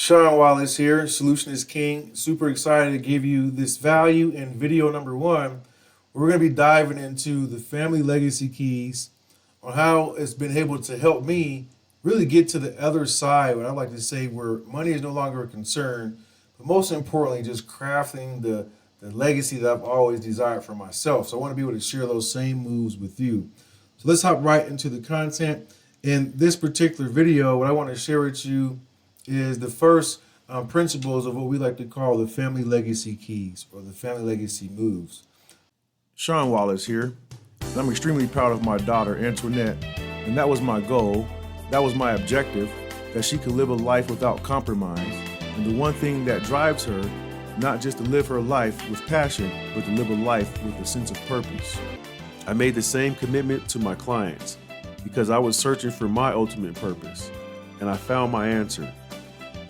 Sean Wallace here, Solution is King. Super excited to give you this value in video number one. We're going to be diving into the family legacy keys on how it's been able to help me really get to the other side, what I like to say, where money is no longer a concern, but most importantly, just crafting the legacy that I've always desired for myself. So I want to be able to share those same moves with you. So let's hop right into the content. In this particular video, what I want to share with you is the first principles of what we like to call the family legacy keys or the family legacy moves. Sean Wallace here, and I'm extremely proud of my daughter Antoinette, and that was my goal, that was my objective, that she could live a life without compromise. And the one thing that drives her, not just to live her life with passion, but to live a life with a sense of purpose. I made the same commitment to my clients because I was searching for my ultimate purpose, and I found my answer.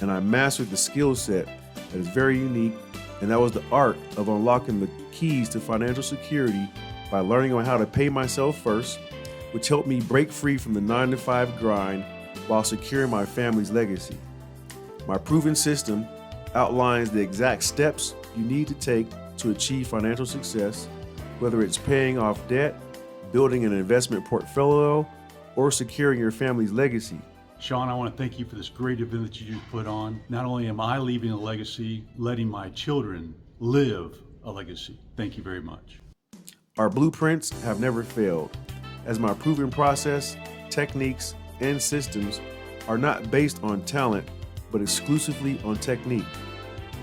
And I mastered the skill set that is very unique, and that was the art of unlocking the keys to financial security by learning on how to pay myself first, which helped me break free from the 9-to-5 grind while securing my family's legacy. My proven system outlines the exact steps you need to take to achieve financial success, whether it's paying off debt, building an investment portfolio, or securing your family's legacy. Sean, I want to thank you for this great event that you just put on. Not only am I leaving a legacy, letting my children live a legacy. Thank you very much. Our blueprints have never failed, as my proven process, techniques, and systems are not based on talent, but exclusively on technique.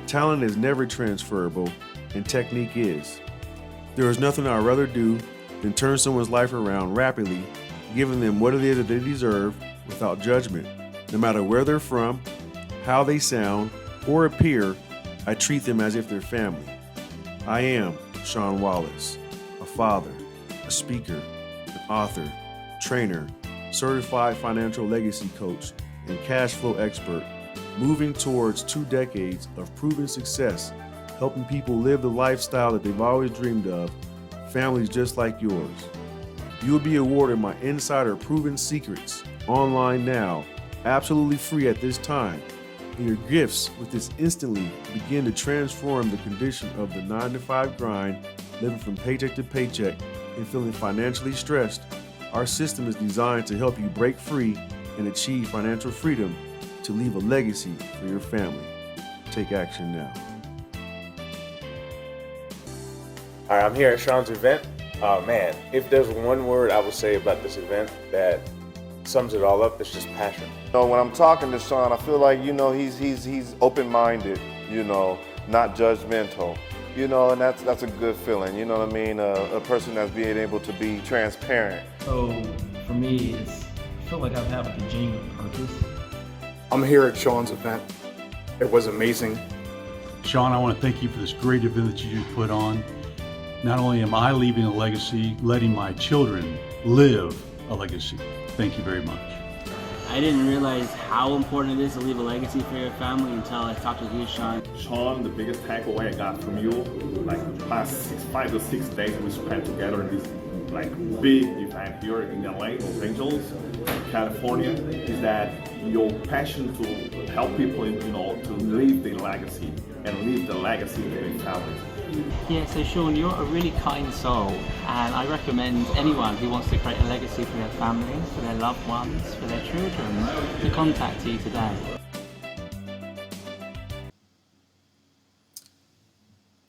Talent is never transferable, and technique is. There is nothing I'd rather do than turn someone's life around rapidly, giving them what it is that they deserve without judgment. No matter where they're from, how they sound, or appear, I treat them as if they're family. I am Sean Wallace, a father, a speaker, an author, trainer, certified financial legacy coach, and cash flow expert, moving towards 2 decades of proven success, helping people live the lifestyle that they've always dreamed of, families just like yours. You will be awarded my insider proven secrets online now, absolutely free at this time. And your gifts with this instantly begin to transform the condition of the 9-to-5 grind, living from paycheck to paycheck and feeling financially stressed. Our system is designed to help you break free and achieve financial freedom to leave a legacy for your family. Take action now. All right, I'm here at Sean's event. Man, if there's one word I would say about this event that sums it all up, it's just passion. When I'm talking to Sean, I feel like, he's open-minded, not judgmental, and that's a good feeling, you know what I mean? A person that's being able to be transparent. So for me, I feel like I've had like a genuine purpose. I'm here at Sean's event. It was amazing. Sean, I want to thank you for this great event that you just put on. Not only am I leaving a legacy, letting my children live a legacy. Thank you very much. I didn't realize how important it is to leave a legacy for your family until I talked with you, Sean. Sean, the biggest takeaway I got from you, like the past 5 to 6 days we spent together in this big event here in LA, Los Angeles, California, is that your passion to help people, to leave their legacy and leave the legacy to their families. Yeah, so Sean, you're a really kind soul, and I recommend anyone who wants to create a legacy for their families, for their loved ones, for their children, to contact you today.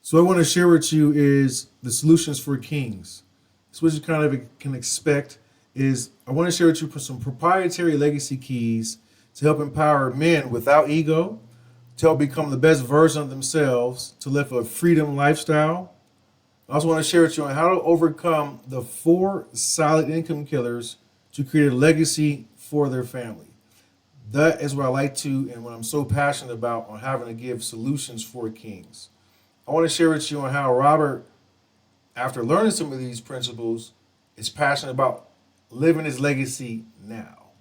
So what I want to share with you is the solutions for kings. So what you kind of can expect is I want to share with you some proprietary legacy keys to help empower men without ego, to help become the best version of themselves, to live a freedom lifestyle. I also want to share with you on how to overcome the 4 silent income killers to create a legacy for their family. That is what I like to, and what I'm so passionate about on having to give solutions for kings. I want to share with you on how Robert, after learning some of these principles, is passionate about living his legacy now.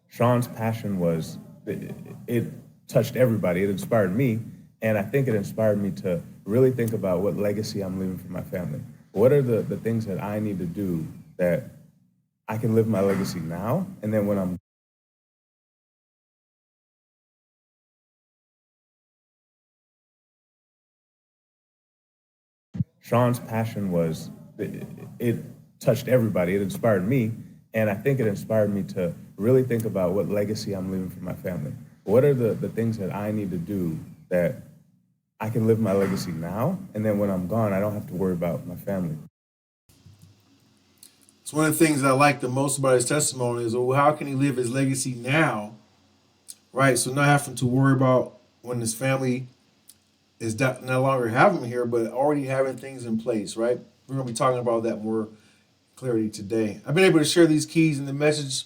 Sean's passion was, it touched everybody. It inspired me, and I think it inspired me to really think about what legacy I'm leaving for my family. What are the things that I need to do that I can live my legacy now, and then when I'm Sean's passion was, it touched everybody. It inspired me. And I think it inspired me to really think about what legacy I'm leaving for my family. What are the things that I need to do that I can live my legacy now, and then when I'm gone, I don't have to worry about my family. It's one of the things that I like the most about his testimony is, well, how can he live his legacy now, right? So not having to worry about when his family is no longer having him here, but already having things in place, right? We're going to be talking about that more clarity today. I've been able to share these keys and the message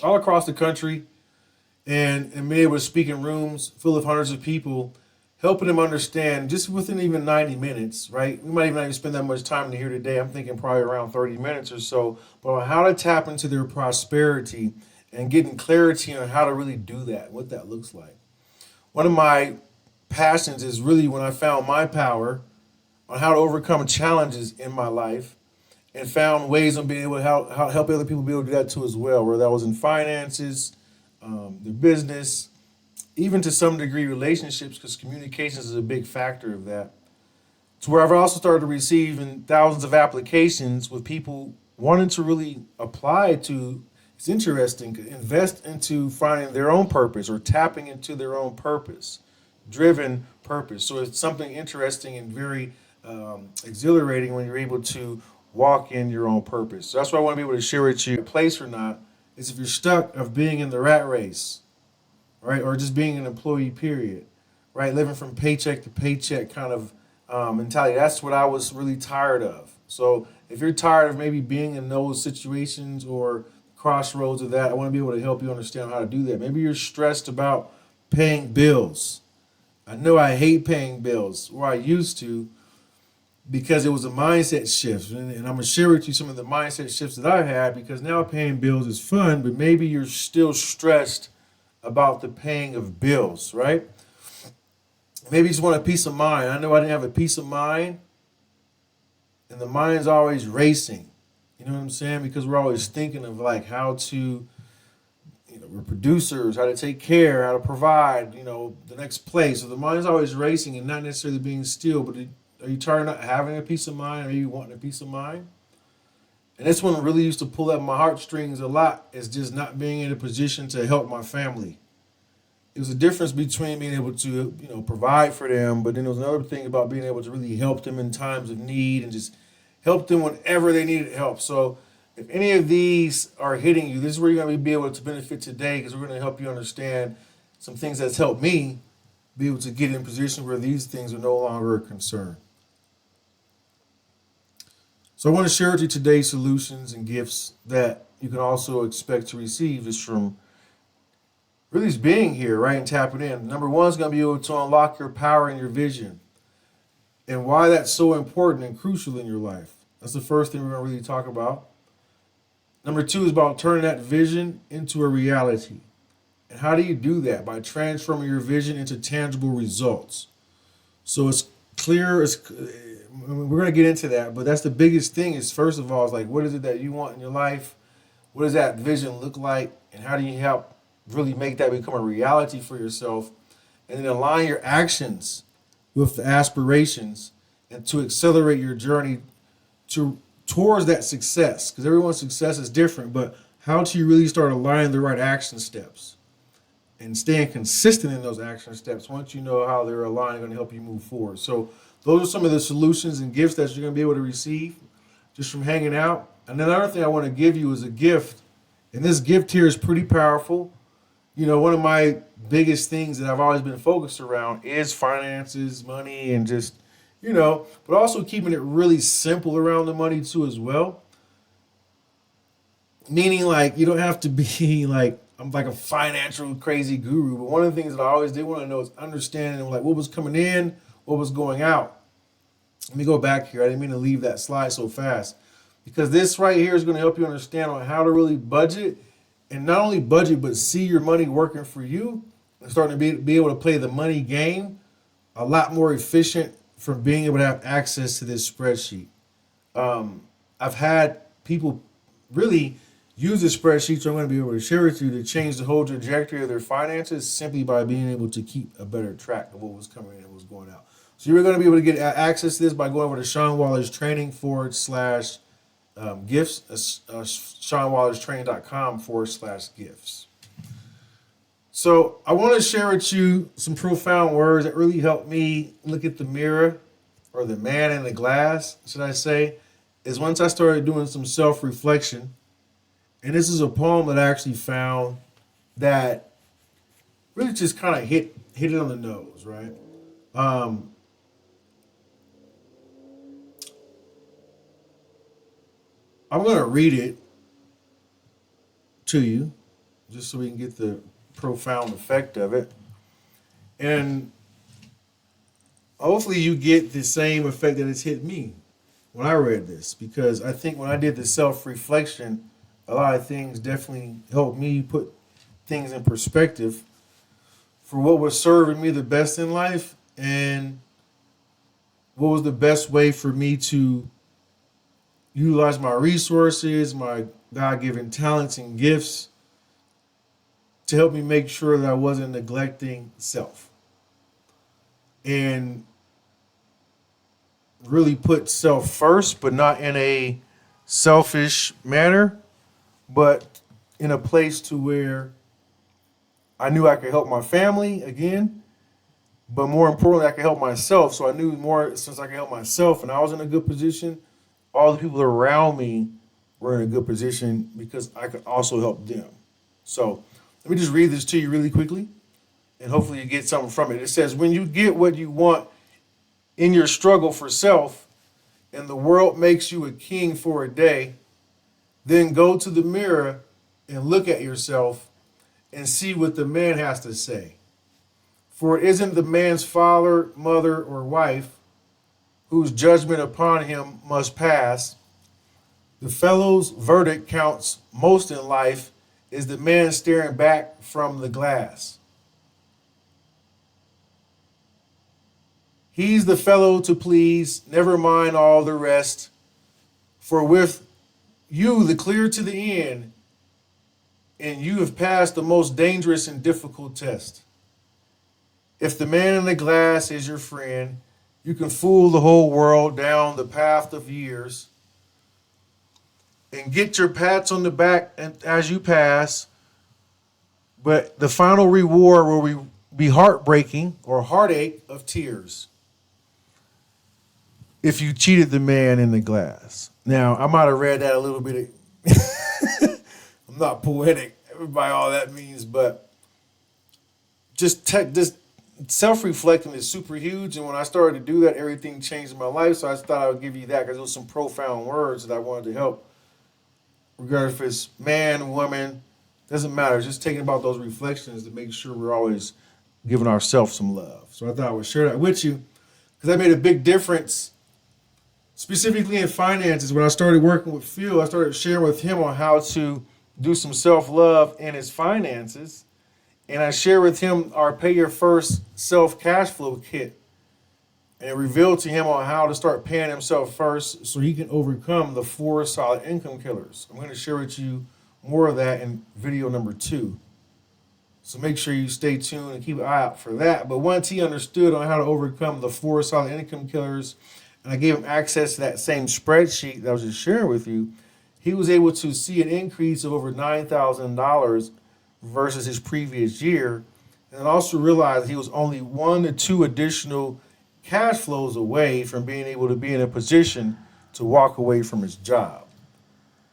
all across the country and been able to speak in rooms full of hundreds of people, helping them understand just within even 90 minutes, right? We might even not even spend that much time to hear today. I'm thinking probably around 30 minutes or so, but on how to tap into their prosperity and getting clarity on how to really do that, what that looks like. One of my passions is really when I found my power on how to overcome challenges in my life and found ways of being able to help other people be able to do that too as well, whether that was in finances, their business, even to some degree relationships, because communications is a big factor of that. To where I've also started to receive thousands of applications with people wanting to really apply to, it's interesting, invest into finding their own purpose or tapping into their own purpose, driven purpose. So it's something interesting and very exhilarating when you're able to walk in your own purpose. So that's what I want to be able to share with you. Place or not is if you're stuck of being in the rat race, right, or just being an employee, period, right, living from paycheck to paycheck kind of mentality. That's what I was really tired of. So if you're tired of maybe being in those situations or crossroads of that, I want to be able to help you understand how to do that. Maybe you're stressed about paying bills. I know I hate paying bills, or I used to, because it was a mindset shift. And I'm going to share with you some of the mindset shifts that I've had, because now paying bills is fun, but maybe you're still stressed about the paying of bills, right? Maybe you just want a peace of mind. I know I didn't have a peace of mind, and the mind's always racing. You know what I'm saying? Because we're always thinking of like how to, we're producers, how to take care, how to provide, the next place. So the mind's always racing and not necessarily being still, but are you tired of not having a peace of mind? Are you wanting a peace of mind? And this one really used to pull at my heartstrings a lot, is just not being in a position to help my family. It was a difference between being able to, provide for them, but then there was another thing about being able to really help them in times of need and just help them whenever they needed help. So if any of these are hitting you, this is where you're going to be able to benefit today, because we're going to help you understand some things that's helped me be able to get in a position where these things are no longer a concern. So I want to share with you today solutions and gifts that you can also expect to receive just from really just being here, right, and tapping in. Number one is going to be able to unlock your power and your vision, and why that's so important and crucial in your life. That's the first thing we're going to really talk about. Number two is about turning that vision into a reality. And how do you do that? By transforming your vision into tangible results. So it's clear, we're going to get into that, but that's the biggest thing is, first of all, is like, what is it that you want in your life? What does that vision look like? And how do you help really make that become a reality for yourself? And then align your actions with the aspirations and to accelerate your journey towards that success. Because everyone's success is different, but how do you really start aligning the right action steps and staying consistent in those action steps? Once you know how they're aligned, going to help you move forward. So those are some of the solutions and gifts that you're going to be able to receive just from hanging out. And another thing I want to give you is a gift. And this gift here is pretty powerful. One of my biggest things that I've always been focused around is finances, money, and just, but also keeping it really simple around the money too as well. Meaning, like, you don't have to be like, I'm like a financial crazy guru. But one of the things that I always did want to know is understanding like what was coming in, what was going out. Let me go back here. I didn't mean to leave that slide so fast, because this right here is going to help you understand on how to really budget, and not only budget, but see your money working for you and starting to be able to play the money game a lot more efficient from being able to have access to this spreadsheet. I've had people really use this spreadsheet, so I'm going to be able to share with you, to change the whole trajectory of their finances simply by being able to keep a better track of what was coming in and what was going out. So you're going to be able to get access to this by going over to Sean Waller's training / gifts, SeanWallersTraining.com / gifts. So I want to share with you some profound words that really helped me look at the mirror, or the man in the glass, should I say, is once I started doing some self-reflection. And this is a poem that I actually found that really just kind of hit it on the nose, right? I'm going to read it to you just so we can get the profound effect of it. And hopefully you get the same effect that it's hit me when I read this, because I think when I did the self-reflection, a lot of things definitely helped me put things in perspective for what was serving me the best in life and what was the best way for me to utilize my resources, my God-given talents and gifts to help me make sure that I wasn't neglecting self. And really put self first, but not in a selfish manner, but in a place to where I knew I could help my family again, but more importantly, I could help myself. So I knew more, since I could help myself and I was in a good position, all the people around me were in a good position because I could also help them. So let me just read this to you really quickly, and hopefully you get something from it. It says, when you get what you want in your struggle for self, and the world makes you a king for a day, then go to the mirror and look at yourself and see what the man has to say. For it isn't the man's father, mother, or wife whose judgment upon him must pass. The fellow's verdict counts most in life is the man staring back from the glass. He's the fellow to please, never mind all the rest. For with you the clear to the end, and you have passed the most dangerous and difficult test. If the man in the glass is your friend, you can fool the whole world down the path of years and get your pats on the back as you pass, but the final reward will be heartbreaking or heartache of tears if you cheated the man in the glass. Now, I might have read that a little bit. I'm not poetic by all that means, but just self-reflecting is super huge. And when I started to do that, everything changed in my life. So I just thought I would give you that because it was some profound words that I wanted to help, regardless if it's man, woman, doesn't matter. Just taking about those reflections to make sure we're always giving ourselves some love. So I thought I would share that with you because that made a big difference, specifically in finances. When I started working with Phil, I started sharing with him on how to do some self-love in his finances. And I shared with him our Pay Your First Self Cash Flow Kit. And it revealed to him on how to start paying himself first so he can overcome the 4 solid income killers. I'm going to share with you more of that in video number 2. So make sure you stay tuned and keep an eye out for that. But once he understood on how to overcome the 4 solid income killers, and I gave him access to that same spreadsheet that I was just sharing with you, he was able to see an increase of over $9,000 versus his previous year. And also realized he was only 1 to 2 additional cash flows away from being able to be in a position to walk away from his job.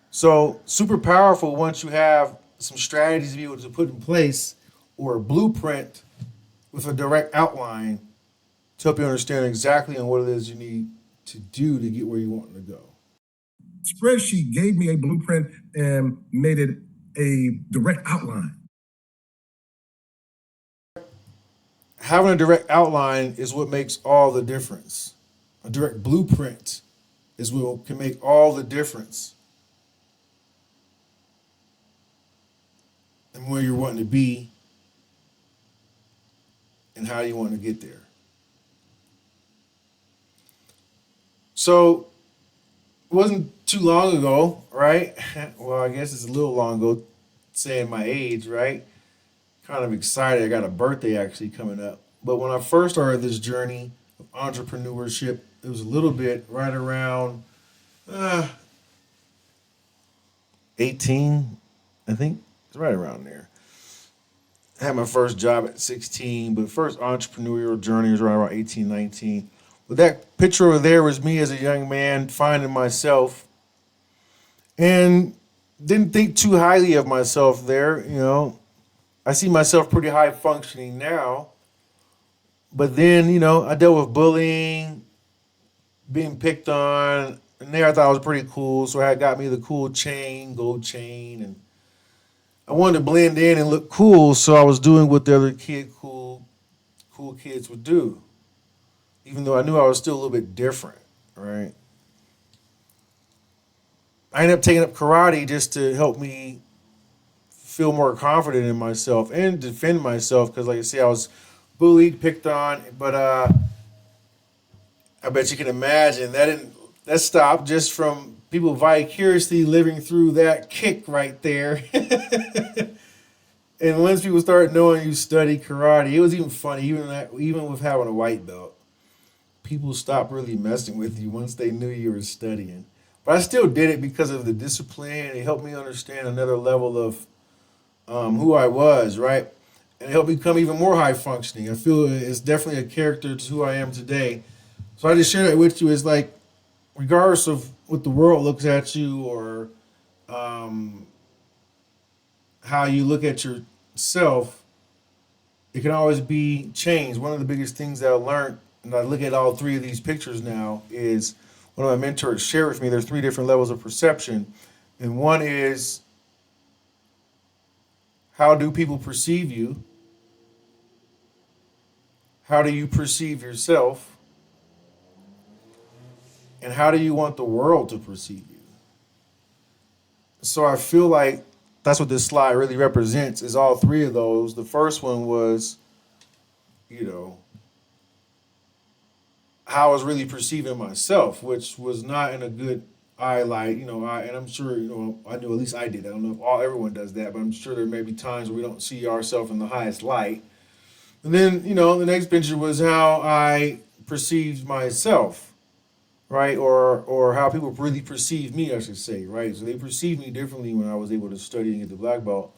So super powerful once you have some strategies to be able to put in place, or a blueprint with a direct outline to help you understand exactly on what it is you need to do to get where you want to go. Spreadsheet gave me a blueprint and made it a direct outline. Having a direct outline is what makes all the difference. A direct blueprint is what can make all the difference in where you're wanting to be and how you want to get there. So it wasn't too long ago, right? Well, I guess it's a little long ago, saying my age, right? Kind of excited. I got a birthday actually coming up. But when I first started this journey entrepreneurship. It was a little bit right around 18, I think. It's right around there. I had my first job at 16, but first entrepreneurial journey was around 18, 19. But that picture over there was me as a young man finding myself and didn't think too highly of myself there. I see myself pretty high functioning now. But then, I dealt with bullying, being picked on, and there I thought I was pretty cool. So I got me the cool chain, gold chain, and I wanted to blend in and look cool. So I was doing what the other cool kids would do, even though I knew I was still a little bit different, right? I ended up taking up karate just to help me feel more confident in myself and defend myself because, like I say, I was bullied, picked on, but I bet you can imagine that stopped just from people vicariously living through that kick right there. And once people started knowing you study karate, it was even funny, even with having a white belt. People stopped really messing with you once they knew you were studying. But I still did it because of the discipline. It helped me understand another level of who I was, right? And it helped me become even more high functioning. I feel it's definitely a character to who I am today. So I just share that with you. It's like, regardless of what the world looks at you or how you look at yourself, it can always be changed. One of the biggest things that I learned, and I look at all three of these pictures now, is one of my mentors shared with me there's 3 different levels of perception. And one is, how do people perceive you? How do you perceive yourself? And how do you want the world to perceive you? So I feel like that's what this slide really represents, is all 3 of those. The first one was, how I was really perceiving myself, which was not in a good eye light. And I'm sure, I knew at least I did. I don't know if everyone does that, but I'm sure there may be times where we don't see ourselves in the highest light. And then, the next picture was how I perceived myself, right? Or how people really perceive me, I should say, right? So they perceived me differently when I was able to study and get the black belt.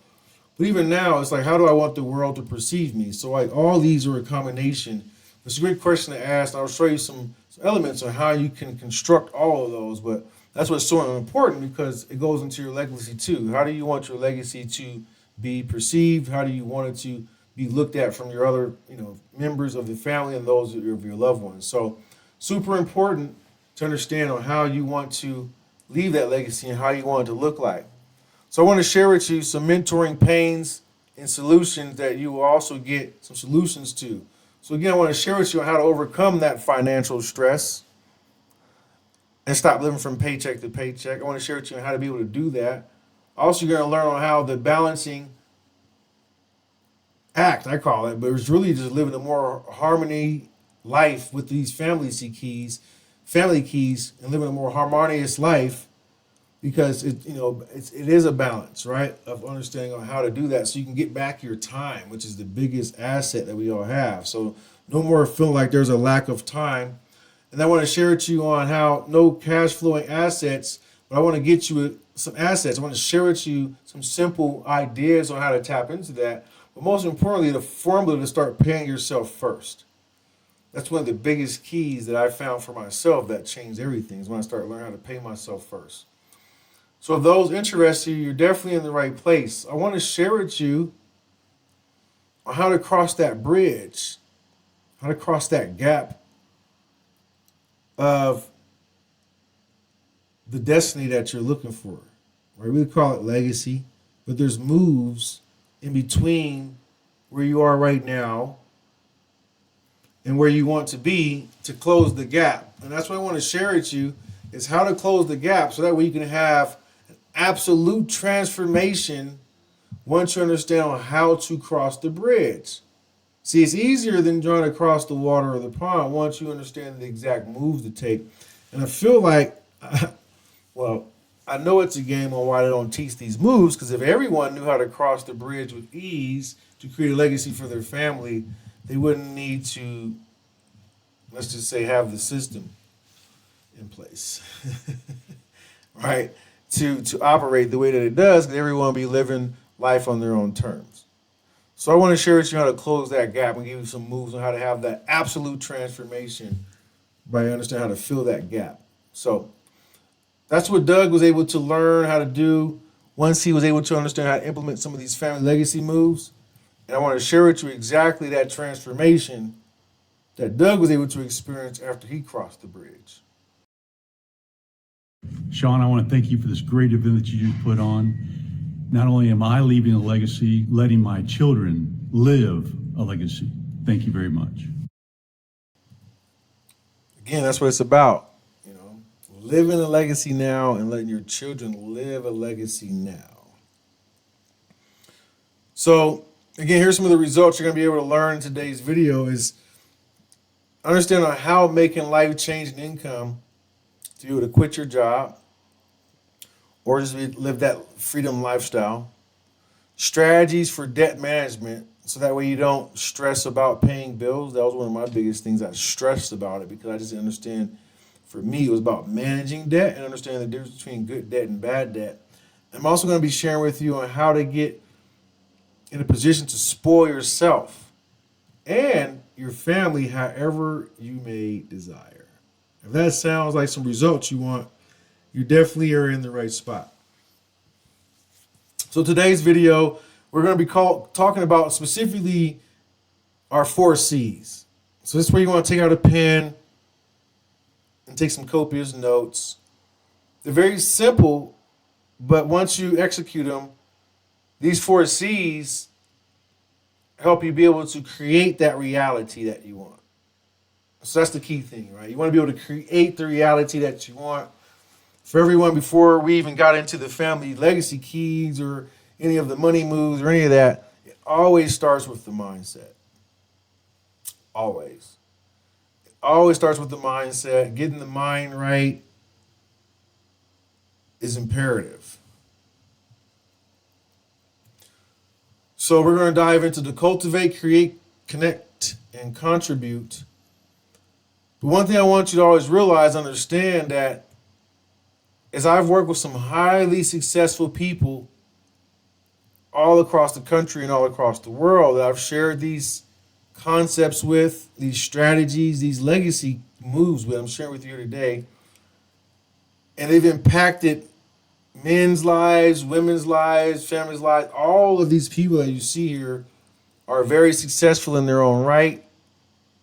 But even now, it's like, how do I want the world to perceive me? So like all these are a combination. It's a great question to ask. I'll show you some elements on how you can construct all of those, but that's what's so important because it goes into your legacy too. How do you want your legacy to be perceived? How do you want it to be looked at from your other, members of the family and those of your loved ones? So super important to understand on how you want to leave that legacy and how you want it to look like. So I want to share with you some mentoring pains and solutions that you will also get some solutions to. So again, I want to share with you how to overcome that financial stress and stop living from paycheck to paycheck. I want to share with you how to be able to do that. Also, you're going to learn on how the balancing act, I call it, but it's really just living a more harmony life with these family keys, and living a more harmonious life, because it is a balance, right, of understanding on how to do that so you can get back your time, which is the biggest asset that we all have. So no more feeling like there's a lack of time. And I want to share with you on how no cash flowing assets, but I want to get you some assets. I want to share with you some simple ideas on how to tap into that. But most importantly, the formula to start paying yourself first. That's one of the biggest keys that I found for myself that changed everything, is when I started learning how to pay myself first. So if those interest you, you're definitely in the right place. I want to share with you on how to cross that bridge, how to cross that gap of the destiny that you're looking for. Right? We call it legacy, but there's moves in between where you are right now and where you want to be to close the gap. And that's what I want to share with you, is how to close the gap so that way you can have an absolute transformation once you understand on how to cross the bridge. See, it's easier than trying to cross the water or the pond once you understand the exact moves to take. And I feel like, well, I know it's a game on why they don't teach these moves, because if everyone knew how to cross the bridge with ease to create a legacy for their family, they wouldn't need to let's just say have the system in place, right? To operate the way that it does, because everyone will be living life on their own terms. So I want to share with you how to close that gap and give you some moves on how to have that absolute transformation by understanding how to fill that gap. So that's what Doug was able to learn how to do once he was able to understand how to implement some of these family legacy moves. And I want to share with you exactly that transformation that Doug was able to experience after he crossed the bridge. Sean, I want to thank you for this great event that you just put on. Not only am I leaving a legacy, letting my children live a legacy. Thank you very much. Again, that's what it's about. You know, living a legacy now and letting your children live a legacy now. So, again, here's some of the results you're going to be able to learn in today's video is understand on how making life-changing income to be able to quit your job or just live that freedom lifestyle. Strategies for debt management, so that way you don't stress about paying bills. That was one of my biggest things. I stressed about it because I just didn't understand. For me, it was about managing debt and understanding the difference between good debt and bad debt. I'm also going to be sharing with you on how to get in a position to spoil yourself and your family however you may desire. If that sounds like some results you want, you definitely are in the right spot. So today's video, we're going to be talking about specifically our 4 C's. So this is where you want to take out a pen and take some copious notes. They're very simple, but once you execute them, these 4 C's help you be able to create that reality that you want. So that's the key thing, right? You want to be able to create the reality that you want. For everyone, before we even got into the family legacy keys or any of the money moves or any of that, it always starts with the mindset. Always. It always starts with the mindset. Getting the mind right is imperative. So we're going to dive into the cultivate, create, connect, and contribute. But one thing I want you to always realize, understand that as I've worked with some highly successful people all across the country and all across the world that I've shared these concepts with, these strategies, these legacy moves with, I'm sharing with you today. And they've impacted men's lives, women's lives, families' lives. All of these people that you see here are very successful in their own right.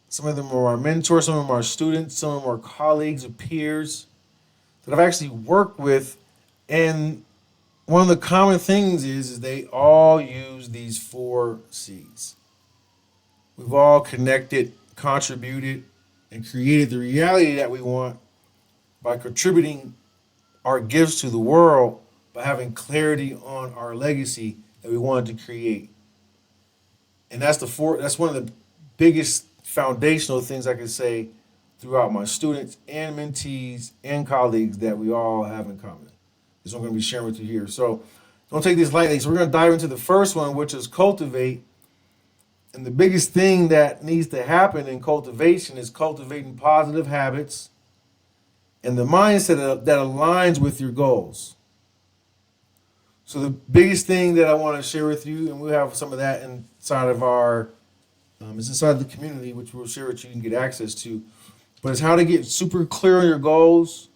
Some of them are our mentors, some of them are students, some of them are colleagues or peers that I've actually worked with. And one of the common things is they all use these 4 C's. We've all connected, contributed, and created the reality that we want by contributing our gifts to the world, by having clarity on our legacy that we wanted to create. And that's one of the biggest foundational things I can say throughout my students and mentees and colleagues that we all have in common. This is what I'm going to be sharing with you here. So don't take this lightly. So we're going to dive into the first one, which is cultivate. And the biggest thing that needs to happen in cultivation is cultivating positive habits and the mindset that aligns with your goals. So the biggest thing that I want to share with you, and we'll have some of that inside of it's inside the community, which we'll share with you and get access to, but it's how to get super clear on your goals.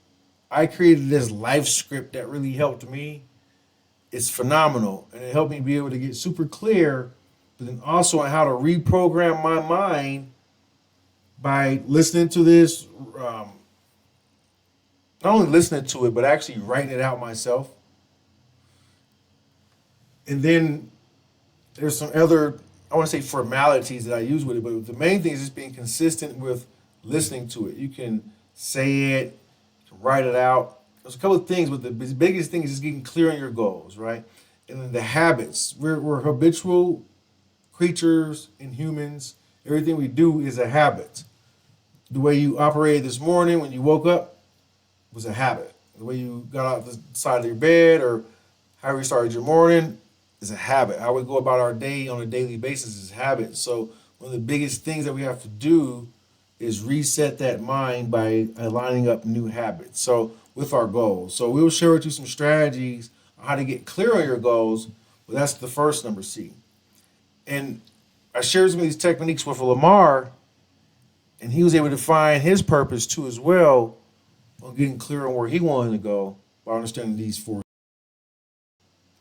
I created this life script that really helped me. It's phenomenal, and it helped me be able to get super clear, but then also on how to reprogram my mind by listening to this, not only listening to it, but actually writing it out myself. And then there's some other, I want to say formalities that I use with it, but the main thing is just being consistent with listening to it. You can say it, you can write it out. There's a couple of things, but the biggest thing is just getting clear on your goals, right? And then the habits. We're habitual creatures and humans. Everything we do is a habit. The way you operated this morning when you woke up was a habit. The way you got out the side of your bed or how you started your morning is a habit. How we go about our day on a daily basis is a habit. So one of the biggest things that we have to do is reset that mind by lining up new habits. So with our goals. So we'll share with you some strategies on how to get clear on your goals. But that's the first number C. And I shared some of these techniques with Lamar, and he was able to find his purpose too as well on getting clear on where he wanted to go by understanding these four.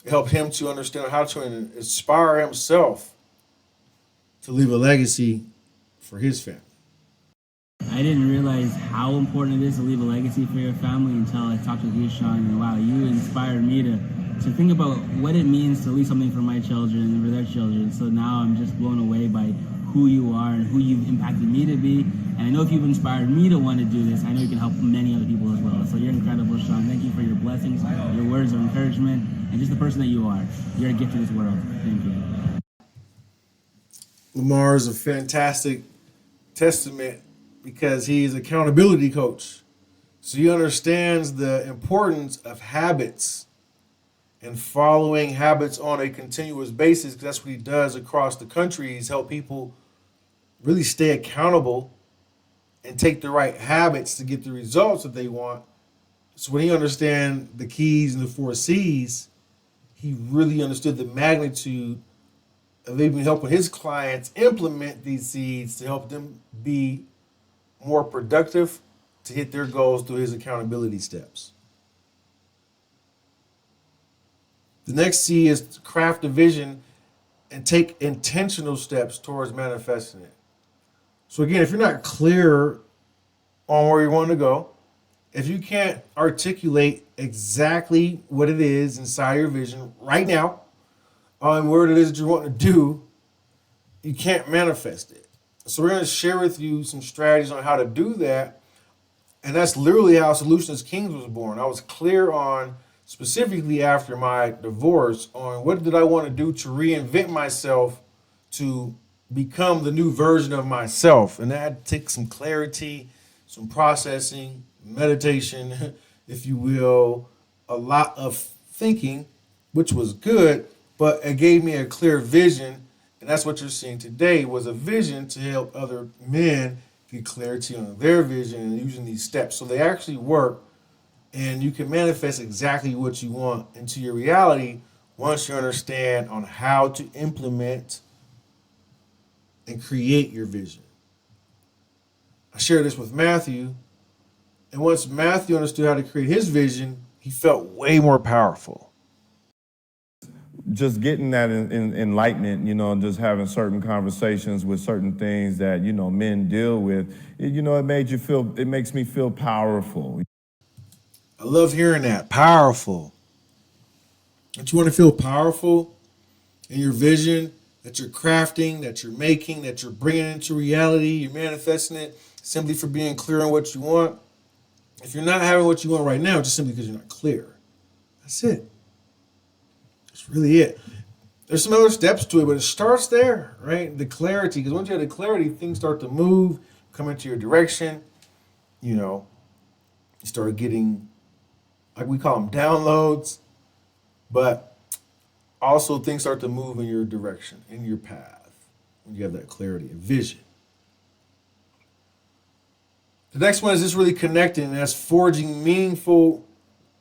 It helped him to understand how to inspire himself to leave a legacy for his family. I didn't realize how important it is to leave a legacy for your family until I talked with you, Sean, and wow, you inspired me to think about what it means to leave something for my children and for their children. So now I'm just blown away by who you are and who you've impacted me to be. And I know if you've inspired me to want to do this, I know you can help many other people as well. So you're incredible, Sean. Thank you for your blessings, your words of encouragement, and just the person that you are. You're a gift to this world. Thank you. Lamar is a fantastic testament because he's an accountability coach. So he understands the importance of habits and following habits on a continuous basis, because that's what he does across the country. He's helped people really stay accountable and take the right habits to get the results that they want. So when he understands the keys and the four C's, he really understood the magnitude of even helping his clients implement these seeds to help them be more productive to hit their goals through his accountability steps. The next C is to craft a vision and take intentional steps towards manifesting it. So again, if you're not clear on where you want to go, if you can't articulate exactly what it is inside your vision right now, on what it is that you want to do, you can't manifest it. So we're going to share with you some strategies on how to do that. And that's literally how Solutions Kings was born. I was clear on, specifically after my divorce, on what did I want to do to reinvent myself to become the new version of myself. And that takes some clarity, some processing, meditation, if you will, a lot of thinking, which was good, but it gave me a clear vision. And that's what you're seeing today, was a vision to help other men get clarity on their vision and using these steps. So they actually work, and you can manifest exactly what you want into your reality once you understand on how to implement and create your vision. I shared this with Matthew, and once Matthew understood how to create his vision, he felt way more powerful. Just getting that in enlightenment, just having certain conversations with certain things that, men deal with, it makes me feel powerful. I love hearing that, powerful. Don't you want to feel powerful in your vision that you're crafting, that you're making, that you're bringing into reality, you're manifesting it simply for being clear on what you want? If you're not having what you want right now, just simply because you're not clear. That's it. That's really it. There's some other steps to it, but it starts there, right? The clarity, because once you have the clarity, things start to move, come into your direction. You start getting, like we call them, downloads, but also things start to move in your direction, in your path, when you have that clarity and vision. The next one is just really connecting, and that's forging meaningful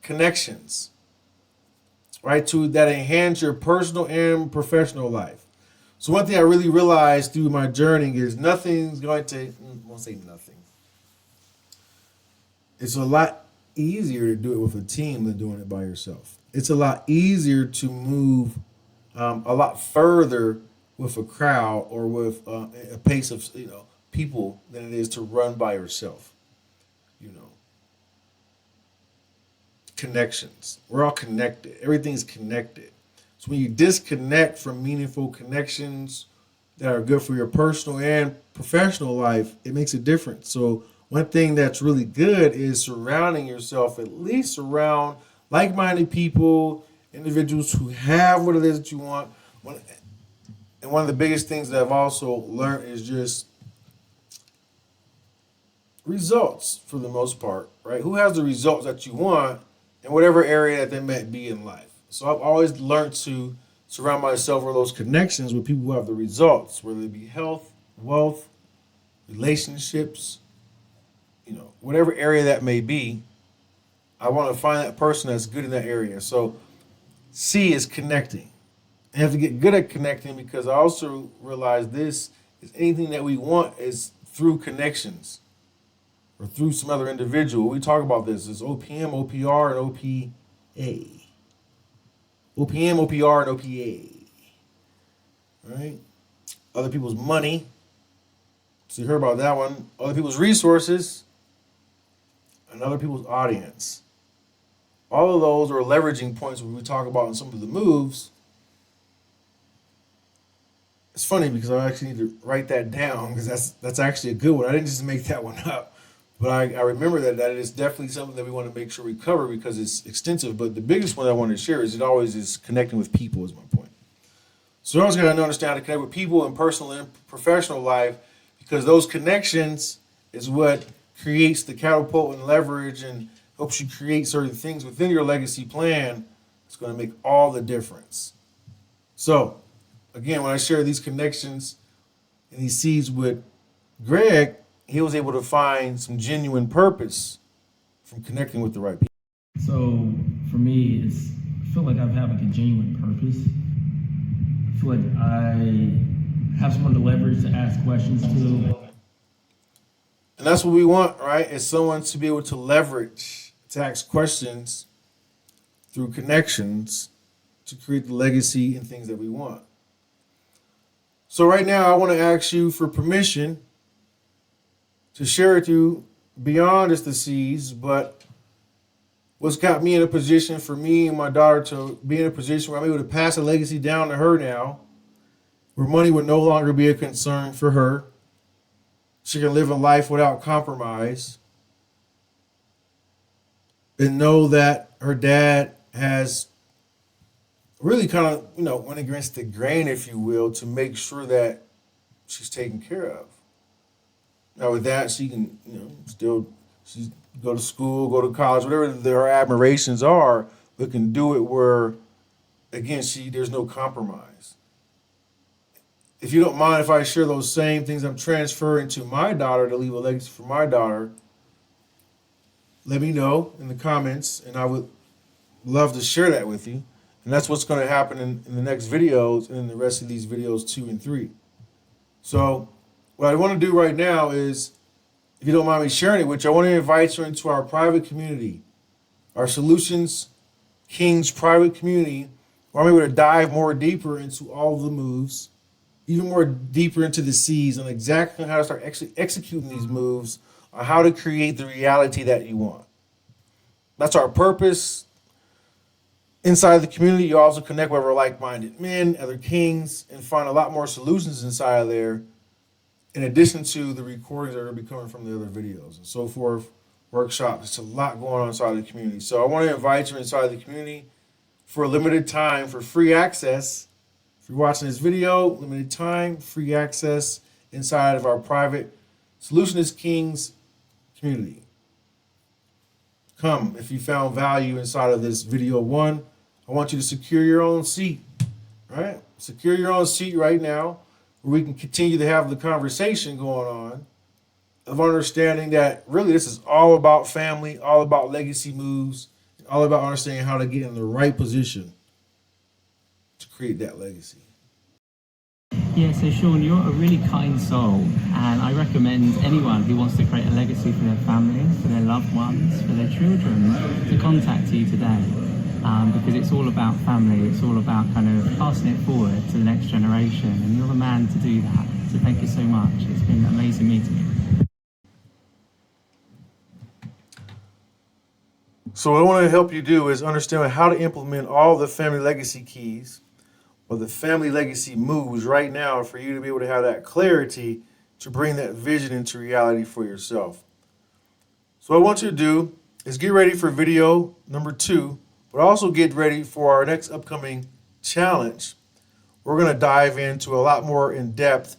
connections, right, that enhance your personal and professional life. So one thing I really realized through my journey is nothing's going to, I won't say nothing. It's a lot easier to do it with a team than doing it by yourself. It's a lot easier to move a lot further with a crowd or with a pace of people than it is to run by yourself. Connections. We're all connected. Everything's connected. So when you disconnect from meaningful connections that are good for your personal and professional life, it makes a difference. So one thing that's really good is surrounding yourself, at least around like-minded people, individuals who have what it is that you want. And one of the biggest things that I've also learned is just results, for the most part, right? Who has the results that you want in whatever area that they might be in life? So I've always learned to surround myself with those connections with people who have the results, whether it be health, wealth, relationships, whatever area that may be. I want to find that person that's good in that area. So C is connecting. You have to get good at connecting because I also realize this is anything that we want is through connections or through some other individual. We talk about this. It's OPM, OPR, and OPA. OPM, OPR, and OPA. Right? Other people's money. So you heard about that one. Other people's resources and other people's audience. All of those are leveraging points when we talk about in some of the moves. It's funny because I actually need to write that down because that's actually a good one. I didn't just make that one up, but I remember that it is definitely something that we want to make sure we cover because it's extensive. But the biggest one I want to share is it always is connecting with people is my point. So you always got to understand how to connect with people in personal and professional life because those connections is what creates the catapult and leverage and helps you create certain things within your legacy plan. It's going to make all the difference. So, again, when I share these connections and these seeds with Greg, he was able to find some genuine purpose from connecting with the right people. So for me, I feel like I've had like a genuine purpose. I feel like I have someone to leverage to ask questions to. And that's what we want, right? Is someone to be able to leverage, to ask questions through connections to create the legacy and things that we want. So right now, I want to ask you for permission to share with you beyond just the C's, but what's got me in a position for me and my daughter to be in a position where I'm able to pass a legacy down to her now, where money would no longer be a concern for her. She can live a life without compromise and know that her dad has really kind of, went against the grain, if you will, to make sure that she's taken care of. Now with that, she can, still she go to school, go to college, whatever her admirations are, but can do it where, again, there's no compromise. If you don't mind if I share those same things I'm transferring to my daughter to leave a legacy for my daughter, let me know in the comments, and I would love to share that with you. And that's what's going to happen in the next videos and in the rest of these videos 2 and 3. So what I want to do right now is, if you don't mind me sharing it with you, I want to invite you into our private community, our Solutions Kings private community, where I'm able to dive more deeper into all the moves, even more deeper into the C's on exactly how to start actually executing these moves, on how to create the reality that you want. That's our purpose. Inside the community, you also connect with other like-minded men, other kings, and find a lot more solutions inside of there, in addition to the recordings that are going to be coming from the other videos and so forth, workshops. It's a lot going on inside the community. So I want to invite you inside the community for a limited time for free access. If you're watching this video, limited time, free access inside of our private Solutionist Kings community. Come if you found value inside of this video 1. I want you to secure your own seat, right? Secure your own seat right now where we can continue to have the conversation going on of understanding that really this is all about family, all about legacy moves, all about understanding how to get in the right position to create that legacy. Yeah, so Sean, you're a really kind soul, and I recommend anyone who wants to create a legacy for their family, for their loved ones, for their children, to contact you today. Because it's all about family, it's all about kind of passing it forward to the next generation, and you're the man to do that. So thank you so much. It's been amazing meeting you. So what I want to help you do is understand how to implement all the family legacy keys or the family legacy moves right now for you to be able to have that clarity to bring that vision into reality for yourself. So what I want you to do is get ready for video number 2, but also get ready for our next upcoming challenge. We're going to dive into a lot more in depth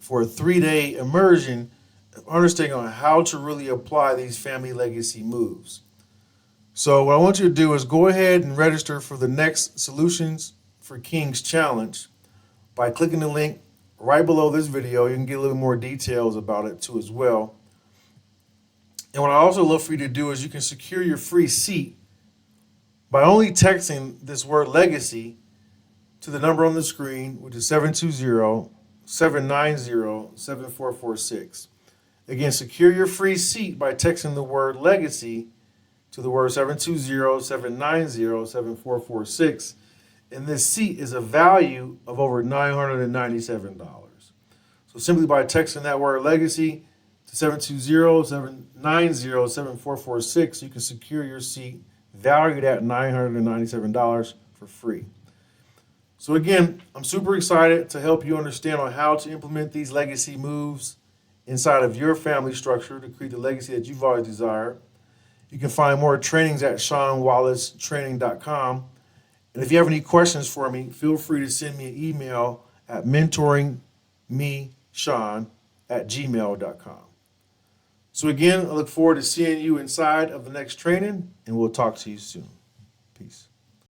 for a 3-day immersion of understanding on how to really apply these family legacy moves. So what I want you to do is go ahead and register for the next Solutions for Kings challenge by clicking the link right below this video. You can get a little more details about it too as well. And what I also love for you to do is you can secure your free seat by only texting this word legacy to the number on the screen, which is 720-790-7446. Again, secure your free seat by texting the word legacy to the word 720-790-7446. And this seat is a value of over $997. So simply by texting that word legacy to 720-790-7446, you can secure your seat valued at $997 for free. So again, I'm super excited to help you understand on how to implement these legacy moves inside of your family structure to create the legacy that you've always desired. You can find more trainings at SeanWallaceTraining.com. And if you have any questions for me, feel free to send me an email at mentoringmesean@gmail.com. So again, I look forward to seeing you inside of the next training, and we'll talk to you soon. Peace.